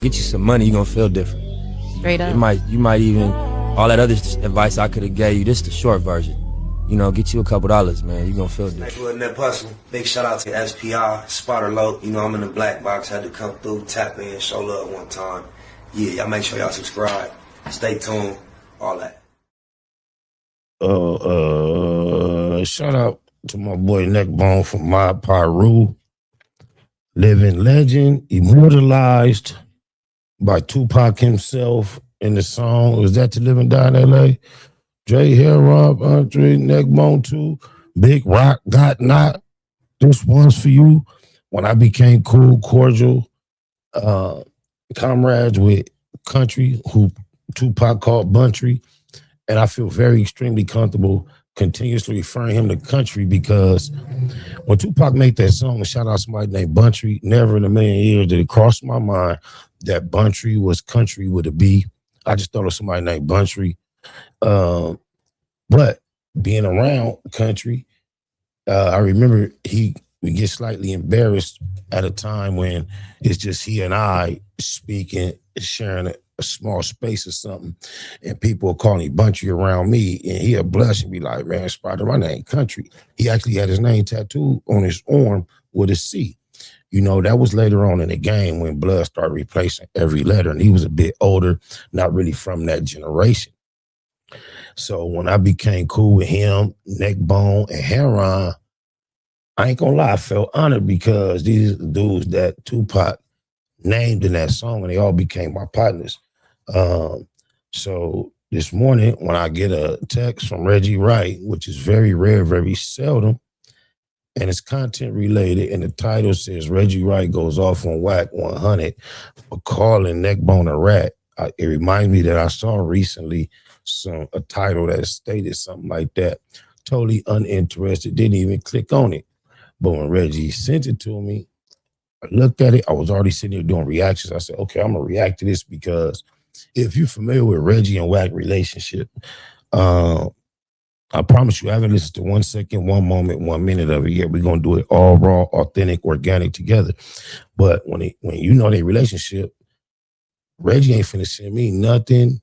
Get you some money, you're gonna feel different. Straight up. You might even, all that other advice I could have gave you, this is the short version. You know, get you a couple dollars, man. You're gonna feel different. Net Hustle. Big shout out to SPI, Spotter Low. You know, I'm in the black box, had to come through, tap in, show love one time. Yeah, y'all make sure y'all subscribe. Stay tuned, all that. Shout out to my boy Neckbone from my Pyru. Living legend, immortalized by Tupac himself in the song. Was that To Live and Die in L.A.? Jay Hair, Rob, Andre, Neckbone 2, Big Rock, Got Not. This one's for you. When I became cool, cordial, comrades with Country, who Tupac called Buntry. And I feel very extremely comfortable continuously referring him to Country because when Tupac made that song and shout out somebody named Buntry, never in a million years did it cross my mind that Buntry was Country with a B. I just thought of somebody named Buntry. But being around Country, I remember we get slightly embarrassed at a time when it's just he and I speaking, sharing a small space or something, and people are calling Buntry around me, and he'll blush and be like, man, Spider, my name Country. He actually had his name tattooed on his arm with a C. You know, that was later on in the game when Blood started replacing every letter, and he was a bit older, not really from that generation. So when I became cool with him, Neckbone, and Heron, I ain't gonna lie, I felt honored because these are the dudes that Tupac named in that song, and they all became my partners. So this morning, when I get a text from Reggie Wright, which is very rare, very seldom, and it's content related, and the title says Reggie Wright goes off on Wack100 for calling Neckbone a rat. It reminds me that I saw recently a title that stated something like that. Totally uninterested, didn't even click on it. But when Reggie sent it to me, I looked at it. I was already sitting there doing reactions. I said, okay, I'm gonna react to this because if you're familiar with Reggie and Wack relationship, I promise you, I haven't listened to 1 second, 1 moment, 1 minute of it yet. We're gonna do it all raw, authentic, organic together. But when you know their relationship, Reggie ain't finna send me nothing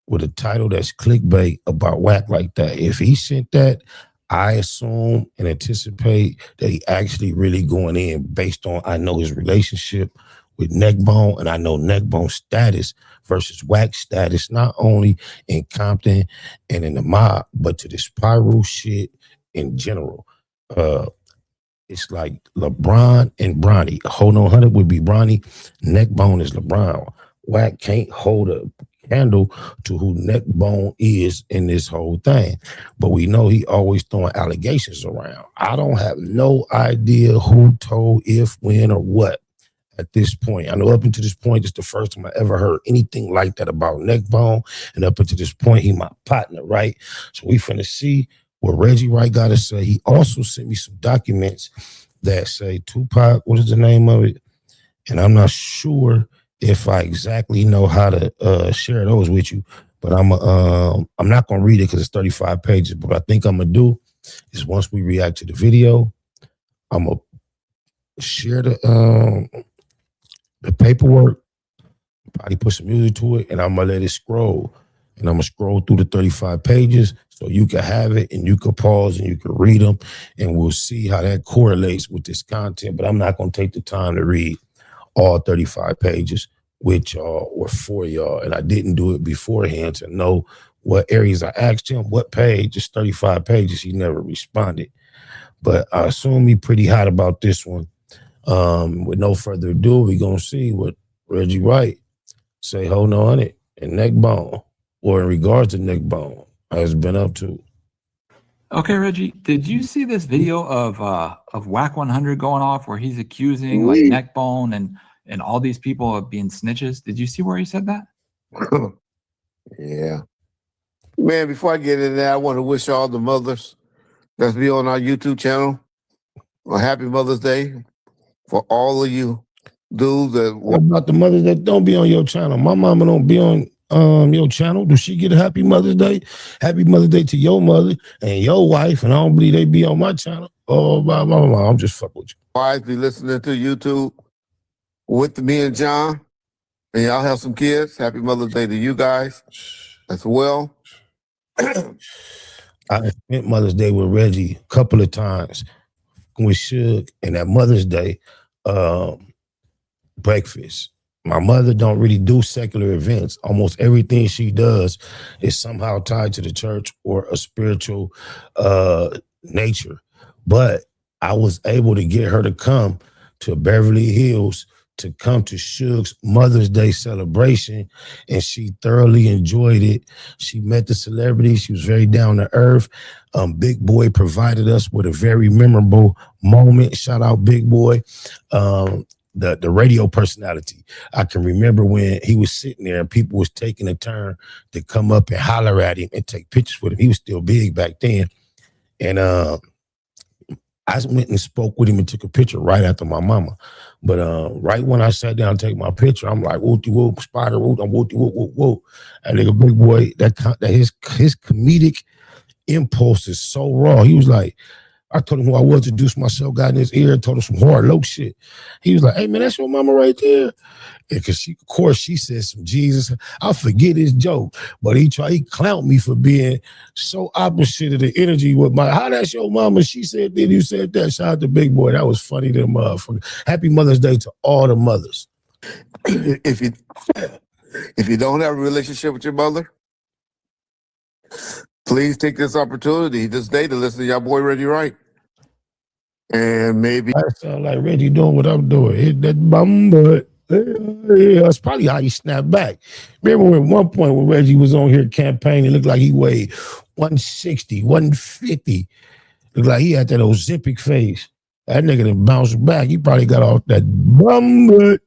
with a title that's clickbait about Wack like that. If he sent that, I assume and anticipate that he actually really going in based on I know his relationship with Neckbone, and I know Neckbone's status versus Wack's status, not only in Compton and in the mob, but to this Pyru shit in general. It's like LeBron and Bronny. Hold on 100 would be Bronny. Neckbone is LeBron. Wack can't hold a candle to who Neckbone is in this whole thing. But we know he always throwing allegations around. I don't have no idea who told, if, when, or what at this point. I know up until this point, it's the first time I ever heard anything like that about Neckbone. And up until this point, he my partner, right? So we finna see what Reggie Wright got to say. He also sent me some documents that say Tupac, what is the name of it? And I'm not sure if I exactly know how to share those with you, but I'm not gonna read it because it's 35 pages. But what I think I'm gonna do is once we react to the video, I'm gonna share the paperwork, probably put some music to it, and I'm gonna let it scroll. And I'm gonna scroll through the 35 pages so you can have it and you can pause and you can read them, and we'll see how that correlates with this content. But I'm not gonna take the time to read all 35 pages with y'all or for y'all. And I didn't do it beforehand to know what areas I asked him, what page. It's 35 pages. He never responded. But I assume he pretty hot about this one. With no further ado, we're going to see what Reggie Wright say, hold on it, and Neckbone, or in regards to Neckbone, has been up to. Okay, Reggie, did you see this video of Wack100 going off where he's accusing like Neckbone and all these people of being snitches? Did you see where he said that? Yeah. Man, before I get into that, I want to wish all the mothers that's be on our YouTube channel a happy Mother's Day for all of you dudes that. What about the mothers that don't be on your channel? My mama don't be on your channel. Do she get a happy Mother's Day? Happy Mother's Day to your mother and your wife, and I don't believe they be on my channel. Oh, blah, blah, blah. I'm just fucking with you. Wives be listening to YouTube with me and John. And y'all have some kids. Happy Mother's Day to you guys as well. I spent Mother's Day with Reggie a couple of times with Suge, and that Mother's Day breakfast. My mother don't really do secular events. Almost everything she does is somehow tied to the church or a spiritual nature. But I was able to get her to come to Beverly Hills to come to Suge's Mother's Day celebration, and she thoroughly enjoyed it. She met the celebrities. She was very down to earth. Big Boy provided us with a very memorable moment. Shout out Big Boy. The radio personality. I can remember when he was sitting there and people was taking a turn to come up and holler at him and take pictures with him. He was still big back then. And I went and spoke with him and took a picture right after my mama. But right when I sat down to take my picture, I'm like, whoop, whoop, spider, whoop, I'm whoop, whoop, whoop, whoop. And nigga, Big Boy, that his comedic impulse is so raw. He was like, I told him who I was, introduced myself, got in his ear, told him some hard low shit. He was like, hey man, that's your mama right there. Because of course she said some Jesus. I forget his joke, but he clowned me for being so opposite of the energy with how that's your mama. She said then you said that. Shout out to Big Boy. That was funny to motherfucker. Happy Mother's Day to all the mothers. If you don't have a relationship with your mother, please take this opportunity this day to listen to your boy Reggie Wright. And maybe I sound like Reggie doing what I'm doing. Hit that bum butt. Yeah, that's probably how he snapped back. Remember at one point when Reggie was on here campaigning, it looked like he weighed 160, 150. Looked like he had that Ozempic face. That nigga done bounced back. He probably got off that bum butt.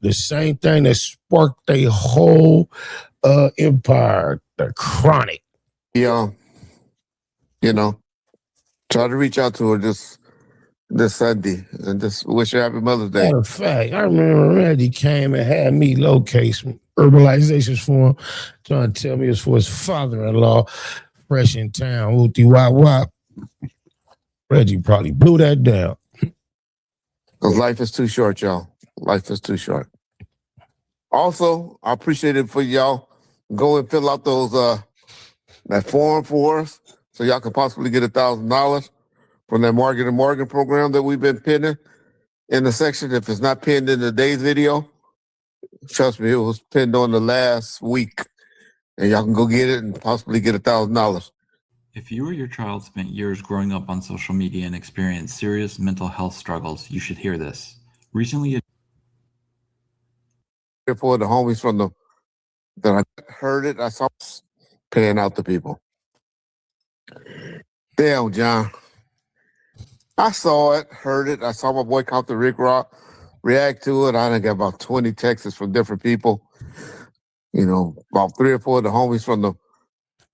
The same thing that sparked their whole empire, the chronic. yeah, try to reach out to her this Sunday and just wish her happy Mother's Day. Matter of fact, I remember Reggie came and had me locate some herbalizations for him, trying to tell me it was for his father-in-law, fresh in town. Woopty wop wop. Reggie probably blew that down. Because life is too short, y'all. Life is too short. Also, I appreciate it for y'all. Go and fill out those that form for us so y'all can possibly get $1,000 from that Morgan program that we've been pinning in the section. If it's not pinned in today's video, trust me, it was pinned on the last week. And y'all can go get it and possibly get $1,000. If you or your child spent years growing up on social media and experienced serious mental health struggles, you should hear this. Recently, For the homies that I heard it, I saw paying out to people. Damn, John. I saw it, heard it. I saw my boy Compton Rick Rock react to it. I done got about 20 texts from different people. About 3 or 4 of the homies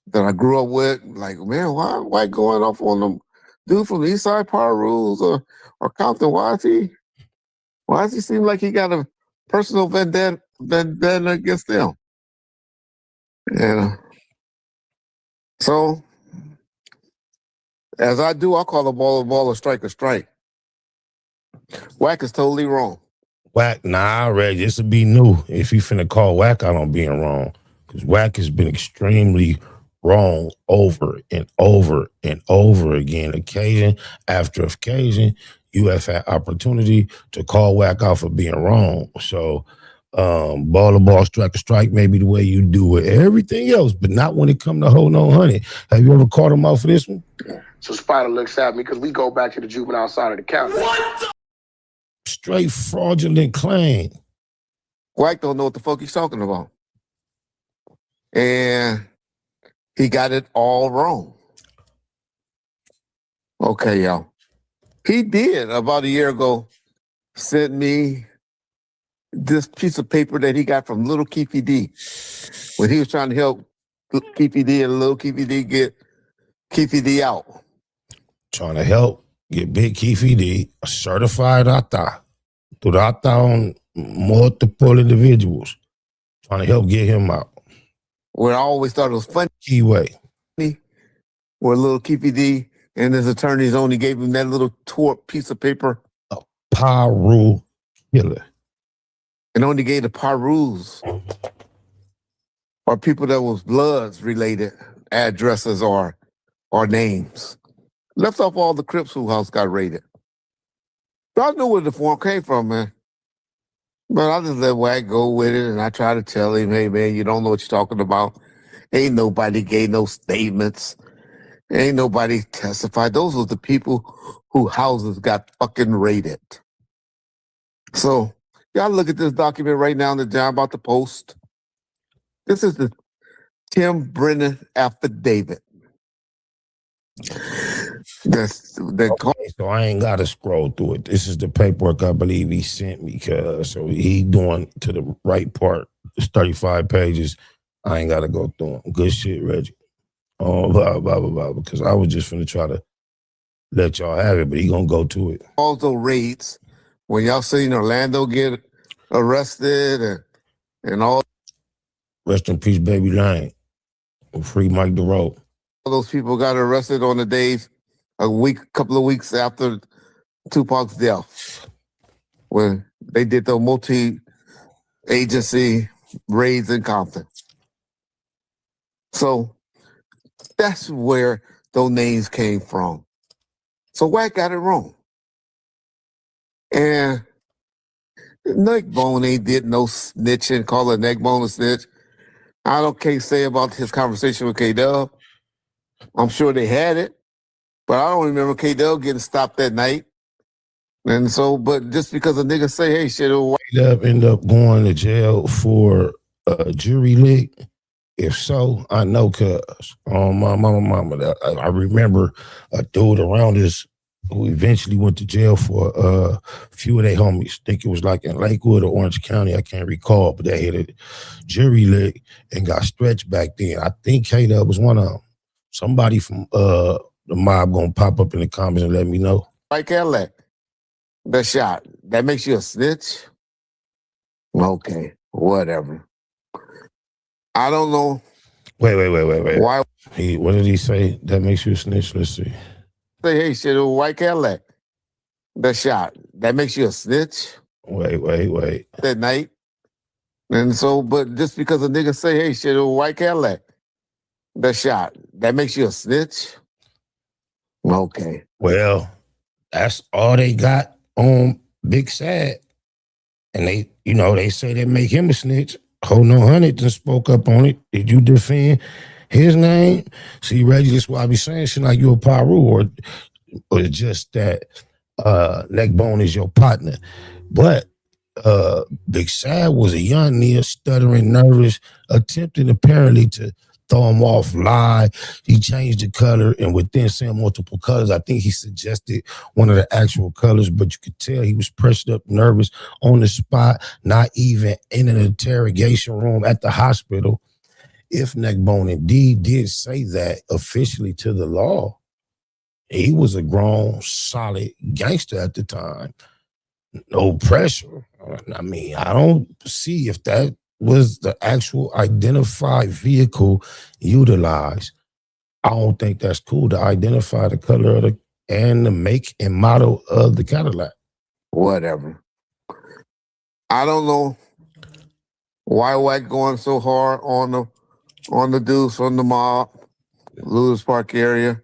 that I grew up with. Like, man, why going off on them dude from the East Side Power Rules or Compton? Why does he seem like he got a personal vendetta against them? So, as I do, I call a ball, a strike a strike. Wack is totally wrong. Wack, nah, Reggie, this would be new. If you finna call Wack out on being wrong, because Wack has been extremely wrong over and over and over again, occasion after occasion. You have had opportunity to call Wack out for being wrong. So, ball to ball, strike to strike, maybe the way you do it. Everything else, but not when it come to hold on honey. Have you ever called him out for this one? So Spider looks at me because we go back to the juvenile side of the county. Straight fraudulent claim. Wack don't know what the fuck he's talking about. And he got it all wrong. Okay, y'all. He did about a year ago send me this piece of paper that he got from Little Keefy D when he was trying to help Keefy D and Little Keefy D get Keefy D out. Trying to help get Big Keefy D a certified rata on multiple individuals. Trying to help get him out. Where I always thought it was funny. Keyway. Where Little Keefy D and his attorneys only gave him that little tore piece of paper. A power rule killer. and only gave the Parus or people that was Bloods related addresses or names. Left off all the Crips whose house got raided. So I knew where the form came from, man. But I just let Wack go with it, and I try to tell him, hey, man, you don't know what you're talking about. Ain't nobody gave no statements. Ain't nobody testified. Those were the people whose houses got fucking raided. So y'all look at this document right now that I'm about to post. This is the Tim Brennan affidavit. So I ain't got to scroll through it. This is the paperwork I believe he sent me. So he doing to the right part. It's 35 pages. I ain't got to go through them. Good shit, Reggie. Oh, blah, blah, blah, blah. Because I was just finna try to let y'all have it, but he gonna go to it. Also raids, when y'all seen Orlando get arrested and all. Rest in peace, Baby Lane. Free Mike DeRoe. All those people got arrested on the days, couple of weeks after Tupac's death, when they did the multi-agency raids in Compton. So that's where those names came from. So Wack got it wrong. And Neckbone ain't did no snitching, call a Neckbone a snitch. I can't say about his conversation with K-Dub. I'm sure they had it, but I don't remember K-Dub getting stopped that night. And so, but just because a nigga say, hey, shit, K-Dub end up going to jail for a jury leak. If so, I know, cuz my mama, I remember a dude around us who eventually went to jail for a few of their homies. I think it was like in Lakewood or Orange County. I can't recall, but they had a jury leak and got stretched back then. I think K-Dub was one of them. Somebody from the mob gonna pop up in the comments and let me know. White Cadillac, the shot, that makes you a snitch? Okay, whatever. I don't know. Wait. Why? What did he say? That makes you a snitch? Let's see. Say, hey, shit, White Cadillac, the shot, that makes you a snitch? Wait. That night. And so, but just because a nigga say, hey, shit, White Cadillac, the shot, that makes you a snitch? Okay. Well, that's all they got on Big Sad. And they say they make him a snitch. Wack100 just spoke up on it. Did you defend his name? See, Reggie, that's why I be saying shit like you a Paru or just that Neckbone is your partner. But Big Sad was a young nigga, stuttering, nervous, attempting apparently to throw him off, lie. He changed the color, and within saying multiple colors, I think he suggested one of the actual colors, but you could tell he was pressed up, nervous, on the spot, not even in an interrogation room at the hospital. If Neckbone indeed did say that officially to the law, he was a grown, solid gangster at the time. No pressure. I mean, I don't see if that was the actual identified vehicle utilized. I don't think that's cool to identify the color of and the make and model of the Cadillac. Whatever. I don't know why Wack going so hard on the dudes from the mob, Lewis Park area.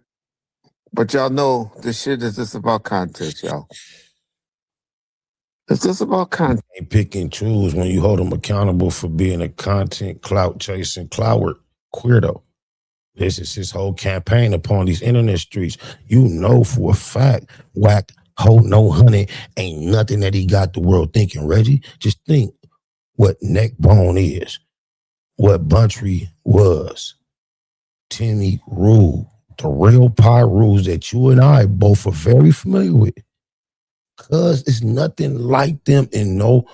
But y'all know this shit is just about content, y'all. It's just about content. Ain't pick and choose when you hold them accountable for being a content clout chasing cloward queerdo. This is his whole campaign upon these internet streets. You know for a fact Wack100 ain't nothing that he got the world thinking. Reggie, just think what Neckbone is, what Buntry was, Timmy Rule, the real Pyrus that you and I both are very familiar with. Cause it's nothing like them in no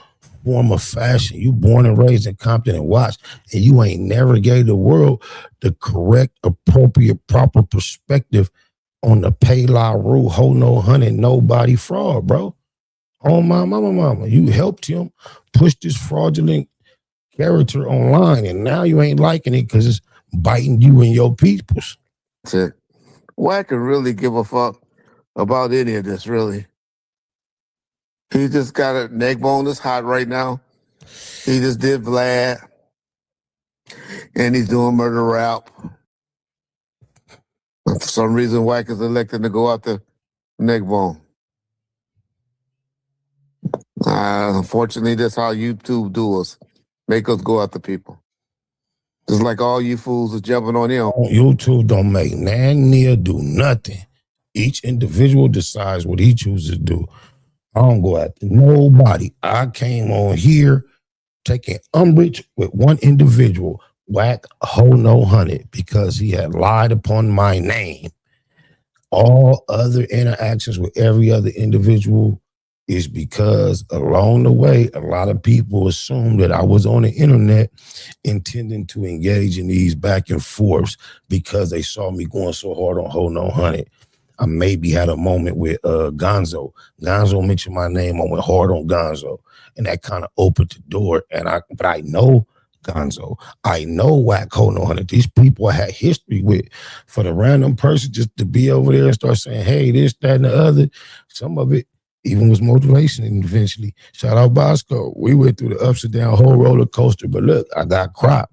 form of fashion. You born and raised in Compton and Watts, and you ain't never gave the world the correct, appropriate, proper perspective on the pay law rule, Wack100, nobody fraud, bro. Oh my mama. You helped him push this fraudulent character online, and now you ain't liking it because it's biting you and your peoples. Wack could really give a fuck about any of this, really. He just got a Neckbone that's hot right now. He just did Vlad, and he's doing murder rap. But for some reason, Wack is electing to go after Neckbone. Unfortunately, that's how YouTube do us. Make us go after people. Just like all you fools are jumping on him. YouTube don't make near do nothing. Each individual decides what he chooses to do. I don't go after nobody. I came on here taking umbrage with one individual, Wack100, because he had lied upon my name. All other interactions with every other individual is because along the way, a lot of people assumed that I was on the internet intending to engage in these back and forths because they saw me going so hard on Hold No 100. I maybe had a moment with Gonzo. Gonzo mentioned my name. I went hard on Gonzo, and that kind of opened the door. But I know Gonzo. I know Wack100. 100. These people I had history with. For the random person just to be over there and start saying, hey, this, that, and the other, some of it even was motivation. And eventually, shout out Bosco. We went through the ups and downs, whole roller coaster. But look, I got cropped.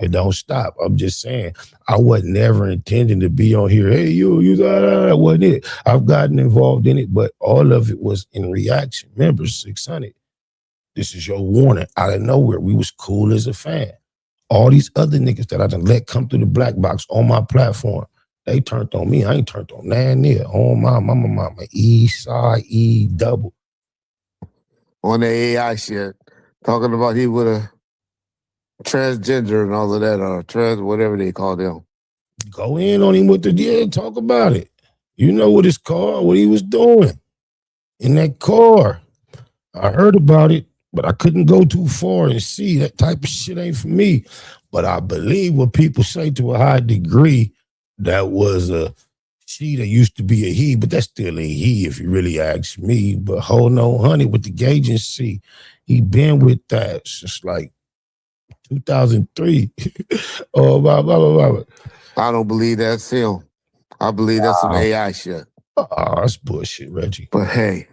It don't stop. I'm just saying, I wasn't never intending to be on here. Hey, that wasn't it. I've gotten involved in it, but all of it was in reaction. Remember, 600. This is your warning. Out of nowhere, we was cool as a fan. All these other niggas that I done let come through the black box on my platform, they turned on me. I ain't turned on near. On my mama, East Side, E double. On the AI shit, talking about he would have transgender and all of that, or trans, whatever they call them. Go in on him with the talk about it. You know what his car, what he was doing in that car. I heard about it, but I couldn't go too far and see. That type of shit ain't for me. But I believe what people say to a high degree, that was a she that used to be a he, but that's still a he if you really ask me. But Hold No 100 with the gauge and see, he been with that since like 2003. Oh, blah, blah, blah, blah. I don't believe that's him. I believe that's some AI shit. That's bullshit, Reggie. But hey,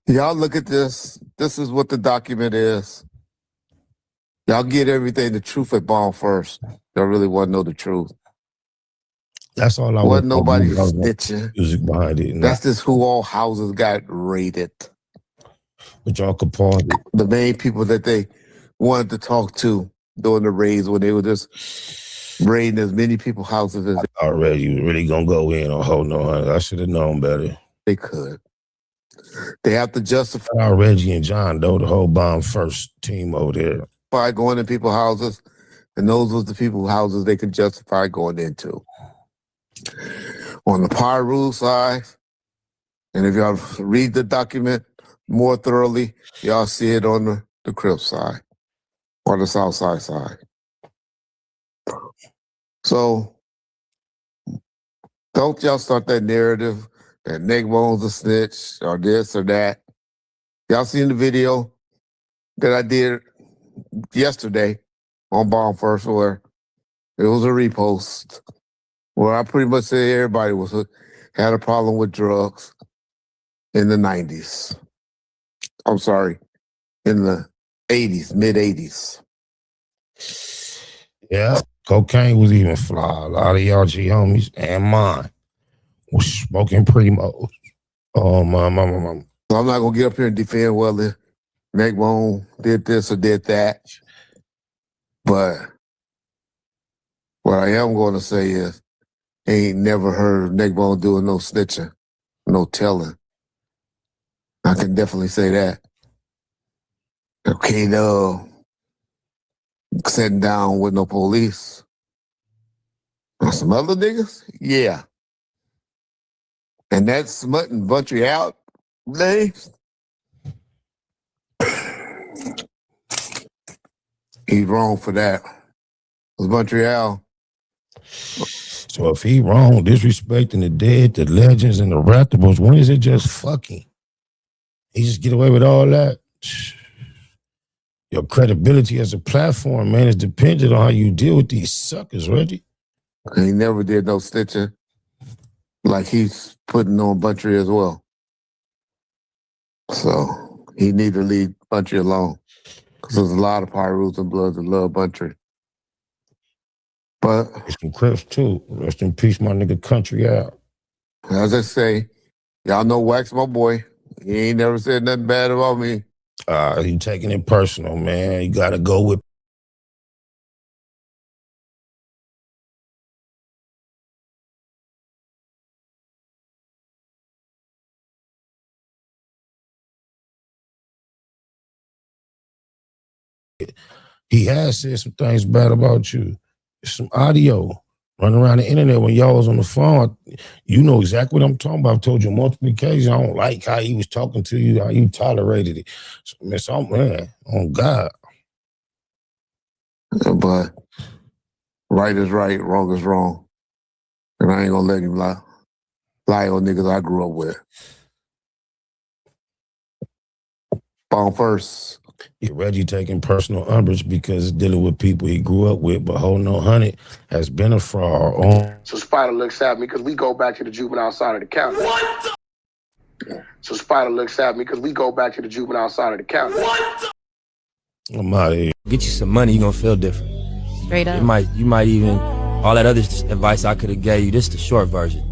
y'all look at this. This is what the document is. Y'all get everything, the truth at ball first. Y'all really want to know the truth. That's all I wasn't nobody snitching. Music behind it. That's just who all houses got raided. But y'all could pause it. The main people that they wanted to talk to during the raids when they were just raiding as many people's houses as already. You were really gonna go in on Hold No 100. I should have known better. They could. They have to justify Reggie and John, though, the whole bomb first team over there. By going in people's houses, and those was the people's houses they could justify going into. On the Pyru side, and if y'all read the document more thoroughly, y'all see it on the Crip side or the South side. So don't y'all start that narrative that Neckbone's a snitch or this or that. Y'all seen the video that I did yesterday on Bomb First where it was a repost where I pretty much said everybody had a problem with drugs in the 90s. I'm sorry, in the 80s, mid-80s. Yeah, cocaine was even fly. A lot of y'all G homies and mine was smoking Primo. Oh, my. So I'm not going to get up here and defend whether Neckbone did this or did that. But what I am going to say is, ain't never heard Neckbone doing no snitching, no telling. I can definitely say that. Okay, no, sitting down with no police. And some other niggas? Yeah. And that smutting Buntry out names? He's wrong for that. Because Montreal. So if he wrong, disrespecting the dead, the legends, and the raptables, when is it just fucking? He just get away with all that? Your credibility as a platform, man, is dependent on how you deal with these suckers, Reggie. He never did no stitching. Like he's putting on Buntry as well. So he need to leave Buntry alone. Because there's a lot of Pyrus and Bloods that love Country. But There's some Crips too. Rest in peace, my nigga Country out. as I say, y'all know Wack's my boy. He ain't never said nothing bad about me. You taking it personal, man. You gotta go with he has said some things bad about you. There's some audio running around the internet when y'all was on the phone. You know exactly what I'm talking about. I've told you multiple occasions. I don't like how he was talking to you, how you tolerated it. Man, on God. But right is right, wrong is wrong. And I ain't gonna let him lie on niggas I grew up with. Ball first. Yeah, Reggie taking personal umbrage because it's dealing with people he grew up with, but holding on 100 has been a fraud. So Spider looks at me because we go back to the juvenile side of the county. What the? So Spider looks at me because we go back to the juvenile side of the county. What the? I'm out of here. Get you some money, you're gonna feel different. Straight up. You might even, all that other advice I could have gave you, this is the short version.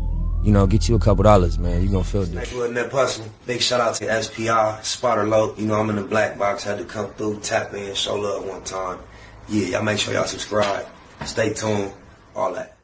You know, get you a couple dollars, man. You're gonna feel different. Like with that personal. Big shout out to SPR, Spotter Low. You know, I'm in the black box, had to come through, tap in, show love one time. Yeah, y'all make sure y'all subscribe. Stay tuned, all that.